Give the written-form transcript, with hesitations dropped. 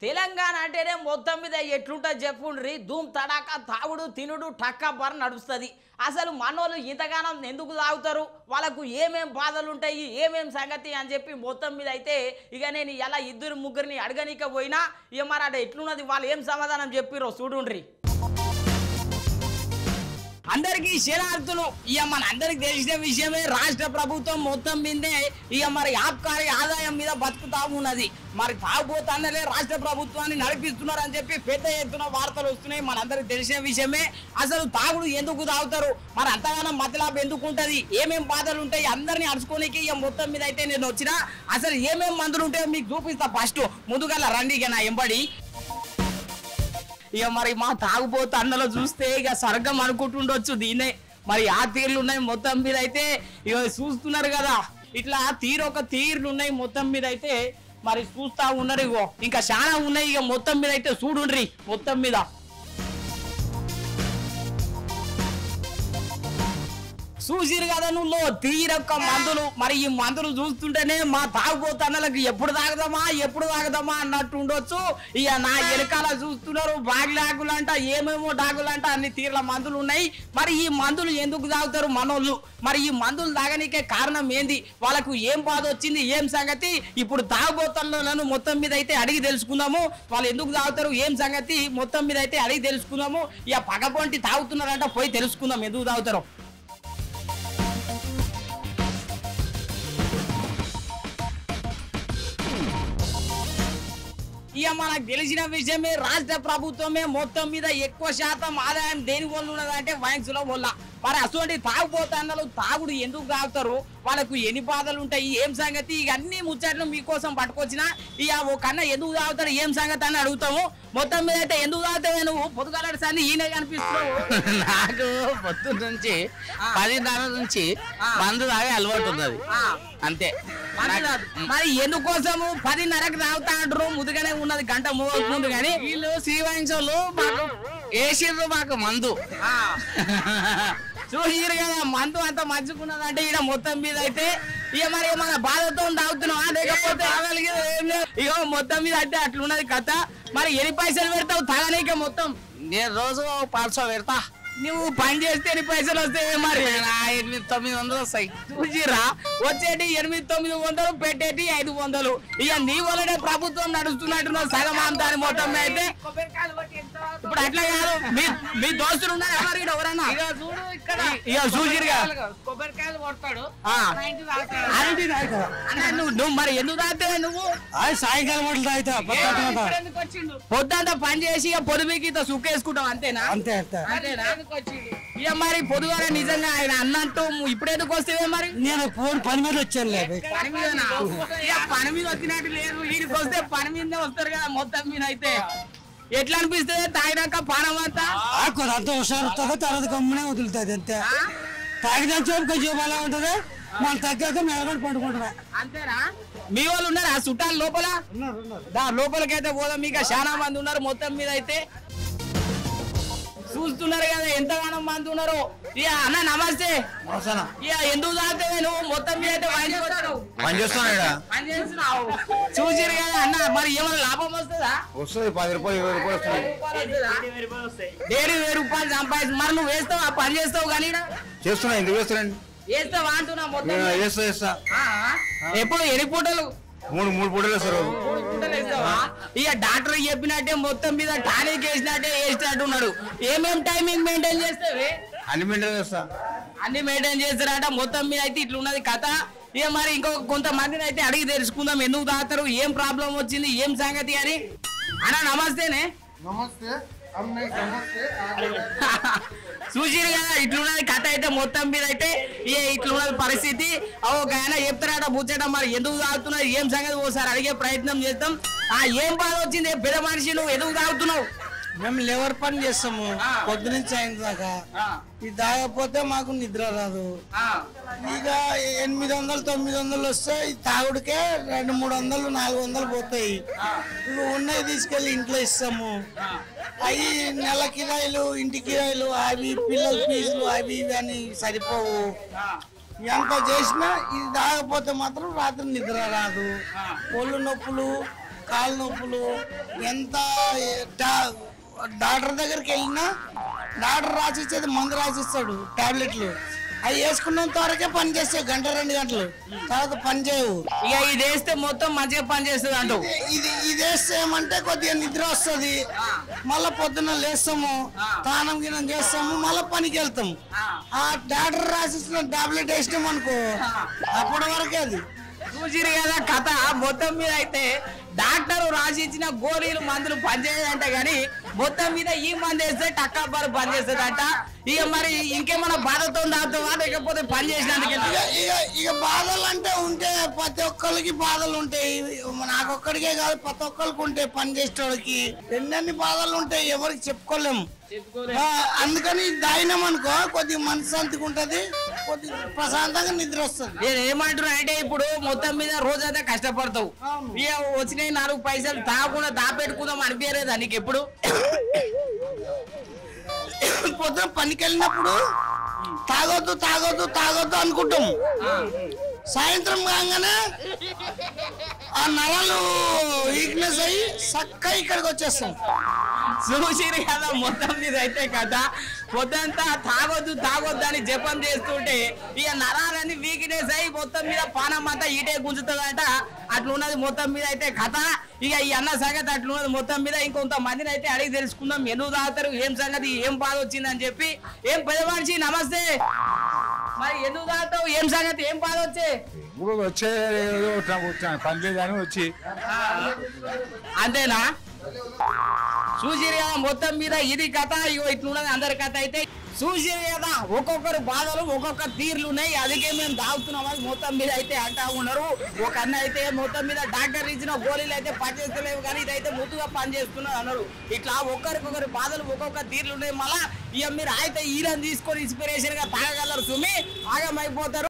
తెలంగాణ అంటేనే మొత్తం మీద ఎట్లుంటుంది చెప్పుండ్రి ధూమ్ తడాక తాగుడు తినుడు టక్క బర నడుస్తుంది. అసలు మనోళ్ళు ఇంతగానం ఎందుకు తాగుతారు, వాళ్ళకు ఏమేం బాధలు ఉంటాయి, ఏమేం సంగతి అని చెప్పి మొత్తం మీద అయితే ఇక నేను ఎలా ఇద్దరు ముగ్గురిని అడగనీక పోయినా ఇక మరి అక్కడ ఎట్లున్నది వాళ్ళు ఏం సమాధానం చెప్పిరో చూడుండ్రి. అందరికీ శరణార్థులు. ఇక మన అందరికి తెలిసిన విషయమే, రాష్ట్ర ప్రభుత్వం మొత్తం మీదే ఇక మరి ఆబ్కారీ ఆదాయం మీద బతుకుతా ఉన్నది. మరి తాగుబోతానే రాష్ట్ర ప్రభుత్వాన్ని నడిపిస్తున్నారు అని చెప్పి పెద్ద ఎత్తున వార్తలు వస్తున్నాయి. మనందరికి తెలిసిన విషయమే. అసలు తాగుడు ఎందుకు తాగుతారు, మరి అంతగానో మతలాభం ఎందుకు ఉంటుంది, ఏమేం బాధలు ఉంటాయి, అందరినీ అడుచుకోనికి ఇక మొత్తం మీద అయితే నేను వచ్చిన అసలు ఏమేం మందులు ఉంటాయో మీకు చూపిస్తా. ఫస్ట్ ముందుగా రండి ఇక నా ఎంబడి. ఇక మరి మా తాగుబోతు అన్నలో చూస్తే ఇక స్వర్గం అనుకుంటుండొచ్చు దీన్నే. మరి ఆ తీర్లు ఉన్నాయి మొత్తం మీద అయితే. ఇక చూస్తున్నారు కదా, ఇట్లా ఒక తీర్లు ఉన్నాయి మొత్తం మీద అయితే. మరి చూస్తా ఉన్నారు. ఇగో ఇంకా చాలా ఉన్నాయి. ఇక మొత్తం మీద అయితే చూడుండ్రి. మొత్తం మీద చూసిరు కదా నువ్వు తీరొక్క మందులు. మరి ఈ మందులు చూస్తుంటేనే మా తాగుబోతన్నలకు ఎప్పుడు తాగదామా అన్నట్టు ఉండొచ్చు. ఇక నా వెనకాల చూస్తున్నారు బాగిలాగులంట, ఏమేమో డాగులంట, అన్ని తీర్ల మందులు ఉన్నాయి. మరి ఈ మందులు ఎందుకు తాగుతారు మనోళ్ళు, మరి ఈ మందులు తాగనికే కారణం ఏంది, వాళ్ళకు ఏం బాధ వచ్చింది, ఏం సంగతి ఇప్పుడు తాగుబోతలను మొత్తం మీద అయితే అడిగి తెలుసుకుందాము. వాళ్ళు ఎందుకు తాగుతారు, ఏం సంగతి మొత్తం మీద అయితే అడిగి తెలుసుకుందాము. ఇక పగపొంటి తాగుతున్నారంట, పోయి తెలుసుకుందాం ఎందుకు తాగుతారో. ఇక మనకు తెలిసిన విషయమే, రాష్ట్ర ప్రభుత్వమే మొత్తం మీద ఎక్కువ శాతం ఆదాయం దేని వల్ల ఉన్నదంటే వైన్స్ల వల్ల. మరి అటువంటి తాగుబోతన్నలు తాగుడు ఎందుకు తాగుతారు, వాళ్ళకు ఎన్ని బాధలు ఉంటాయి, ఏం సంగతి, ఇక అన్ని ముచ్చట్లు మీకోసం పట్టుకొచ్చిన. ఇక ఓ కన్నా ఎందుకు తాగుతారు, ఏం సంగతి అని అడుగుతాము. మొత్తం మీద అయితే ఎందుకు తాగుతావు నువ్వు, పొద్దుగాలటి సార్లు ఈయన కనిపిస్తున్నావు. నాకు పొద్దున్న నుంచి 10:30 నుంచి మందు తాగే అలవాటు ఉన్నది అంతే. మరి ఎందుకోసము 10:30కి తాగుతా అంటారు, ముదుగానే ఉన్నది గంట ముందు. కానీ వీళ్ళు శ్రీవాయించోళ్ళు మాకు వేసిర్రు మాకు మందు. చూసిరు కదా మందు అంత మంచుకున్నదంటే ఈడ మొత్తం మీద అయితే. ఇక మరి మన బాధతో తాగుతున్నావా, లేకపోతే ఇక మొత్తం మీద అంటే అట్లున్నది కథ. మరి ఎన్ని పైసలు పెడతావు తాగనీక మొత్తం? నేను రోజు 500 పెడతా. నువ్వు పని చేస్తే ఎన్ని పైసలు వస్తాయి? మరి 800-900 వస్తాయి. చూసిరా, వచ్చేటి 800-900, పెట్టేటి 500. ఇక నీ వల్లనే ప్రభుత్వం నడుస్తున్నట్టున్నావు సగం అంతా మొత్తం అయితే. ఇప్పుడు అట్లా కాదు, మీ దోస్తులు ఉన్నారు ఎవరన్నా? ఇక చూసిరుగా కొబ్బరికాయలు కొడతాడు. నువ్వు మరి ఎందుకు తాగుతావు నువ్వు? సాయంకాలం పొద్దంతా పని చేసి ఇక పొదుపుకి సుక్కేసుకుంటావు అంతేనా? అంతేనా? ఇక మరి పొద్దుగాల నిజంగా ఆయన అన్నట్టు ఇప్పుడు ఎందుకు వస్తేవే మరి? నేను పని మీద వచ్చాను. పని మీద వచ్చినట్టు లేదు, వీడికి వస్తే పని మీదే వస్తారు కదా మొత్తం మీద అయితే. ఎట్లా అనిపిస్తుంది తాగినాక పానం అంతా? అంత హుషారు వస్తుందో తర్వాత గమ్మునే వదులుతుంది అంతే. తాగిన కొంచెం అలా ఉంటది, మన తగ్గాక మెలగడ పండుకుంటున్నా. అంతేనా? మీ వాళ్ళు ఉన్నారు ఆ చుట్టాలు లోపల? లోపలికైతే పోదాం. మీకు చాలా మంది ఉన్నారు మొత్తం మీద అయితే. చూస్తున్నారు కదా ఎంతగానో మంది ఉన్నారు. ఇక అన్న నమస్తే. ఇక ఎందుకు తాగుతావే నువ్వు మొత్తం మీద అయితే పని చేస్తున్నావు? చూసిరు కదా అన్న, మరి ఏమైనా లాభం వస్తుందా? వస్తుంది 10 రూపాయలు 20 రూపాయలు వస్తుంది. 1000 రూపాయలు సంపాదించి మరి నువ్వు వేస్తావు, ఆ పని చేస్తావు కానీ చేస్తున్నా. ఎందుకు చేస్తానండి? వేస్తావా అంటున్నా మొత్తం. చేస్తా. ఎప్పుడు ఎన్ని పూటలు? 3 పూటలు వేస్తారు. ఇక డాక్టర్ చెప్పినట్టే మొత్తం మీద టానిక్ వేసినట్టే వేసినట్టు ఉన్నాడు. ఏమేం టైమింగ్ మెయింటైన్ చేస్తావే? అన్ని మెయింటైన్ చేస్తా. అన్ని మెయింటైన్ చేస్తారట మొత్తం మీద అయితే. ఇట్లా ఉన్నది కథ. ఇక మరి ఇంకొక కొంతమందిని అయితే అడిగి తెలుసుకుందాం ఎందుకు తాగుతారు, ఏం ప్రాబ్లం వచ్చింది, ఏం సంగతి అని. అన్న నమస్తేనే. నమస్తే. చూసిరు కదా ఇట్లున్నది కథ అయితే మొత్తం మీద అయితే. ఇట్లున్నది పరిస్థితి. ఒక ఆయన చెప్తారట ముచ్చట, మరి ఎందుకు తాగుతున్నావు, ఏం సంగతి ఒకసారి అడిగే ప్రయత్నం చేద్దాం. ఏం బాధ వచ్చింది పెద్ద మనిషి, నువ్వు ఎందుకు తాగుతున్నావు? మేము లేబర్ పని చేస్తాము పొద్దునుంచి సాయంత్రం దాకా. ఇది తాగకపోతే మాకు నిద్ర రాదు. ఇక 800-900 వస్తే ఈ తాగుడికే 200-300-400 పోతాయి. ఇవి ఉన్నాయి తీసుకెళ్ళి ఇంట్లో ఇస్తాము. అవి నెల కిరాయిలు, ఇంటి కిరాయిలు, అవి పిల్లల ఫీజులు, అవి ఇవి అని సరిపోవు. ఎంత చేసినా ఇది తాగకపోతే మాత్రం రాత్రి నిద్ర రాదు. ఒళ్ళు నొప్పులు, కాళ్ళ నొప్పులు ఎంత డాక్టర్ దగ్గరికి వెళ్ళినా డాక్టర్ రాసిచ్చేది మందు రాసిస్తాడు టాబ్లెట్లు అవి వేసుకున్నంత వరకే పని చేస్తావు 1-2 గంటలు తర్వాత పని చేయవు ఇక ఇది వేస్తే మొత్తం మంచిగా పని చేస్తుంది అంటూ ఇది వేస్తే ఏమంటే కొద్దిగా నిద్ర వస్తుంది మళ్ళా పొద్దున్న లేస్తాము స్నానం గినం చేస్తాము మళ్ళా పనికి వెళ్తాం ఆ డాక్టర్ రాసిచ్చిన టాబ్లెట్ వేసినాం అనుకో అప్పటి వరకే అది చూసిరు కదా కథ మొత్తం మీద అయితే డాక్టర్ రాసి ఇచ్చిన గోళీలు మందులు పనిచేయదంట కానీ మొత్తం మీద ఈ మందు వేస్తే టక్కాబారు పని చేస్తుందంట ఇక మరి ఇంకేమైనా బాధతో దాగుతావా లేకపోతే పని చేసినందుకు ఇక బాధలు అంటే ఉంటే ప్రతి ఒక్కరికి బాధలు ఉంటాయి నాకొక్కడికే కాదు ప్రతి ఒక్కరికి ఉంటాయి పని చేసేవాడికి ఎన్ని బాధలు ఉంటాయి ఎవరికి చెప్పుకోలేము అందుకని దాయినాం అనుకో కొద్దిగా మనశ్శాంతిగా ఉంటది కొద్దిగా ప్రశాంతంగా నిద్ర వస్తుంది నేను ఏమంటున్నా అంటే ఇప్పుడు మొత్తం మీద రోజంతా కష్టపడతావు ఇక వచ్చిన 4 పైసలు తాగకుండా దాపెట్టుకుందాం అనిపించలేదా నీకు ఎప్పుడు పొద్దున పనికి వెళ్ళినప్పుడు తాగొద్దు తాగొద్దు తాగొద్దు అనుకుంటాం సాయంత్రం కాగానే ఆ నరాలు వీక్నెస్ అయ్యి చక్కగా ఇక్కడికి వచ్చేస్తాం చూసిరు కదా మొత్తం మీద అయితే కదా పొద్దంతా తాగొద్దు తాగొద్దు అని జపం చేస్తుంటే ఇక నరాలని వీక్నెస్ అయ్యి మొత్తం మీద పానం అంతా ఈటే గుంజుతుందంట అట్లున్నది మొత్తం మీద అయితే కథ ఇక ఈ అన్న సంగతి అట్లున్నది మొత్తం మీద ఇంకొంత మందిని అయితే అడిగి తెలుసుకుందాం ఎందుకు తాగుతారు ఏం సంగతి ఏం బాధ వచ్చిందని చెప్పి ఏం పెద్ద మనిషి నమస్తే మరి ఎందుకు తాగుతావు ఏం సంగతి ఏం బాధ వచ్చే వచ్చే పని లేదని వచ్చి అంతేనా చూసిరు కదా మొత్తం మీద ఇది కథ ఇగో ఇట్లున్నది అందరి కథ అయితే చూసిరు కదా ఒక్కొక్కరు బాధలు ఒక్కొక్క తీర్లు ఉన్నాయి అందుకే మేము తాగుతున్నాం అని మొత్తం మీద అయితే అంటా ఉన్నారు ఒక అన్న అయితే మొత్తం మీద డాక్టర్ ఇచ్చిన గోళీలు అయితే పనిచేస్తలేవు కానీ ఇదైతే ముద్దుగా పనిచేస్తున్నారు అన్నారు ఇట్లా ఒక్కరికొకరు బాధలు ఒక్కొక్క తీర్లు ఉన్నాయి మళ్ళా ఇక మీరు అయితే ఈయన తీసుకొని ఇన్స్పిరేషన్ గా తాగగలరు సుమి ఆగమైపోతారు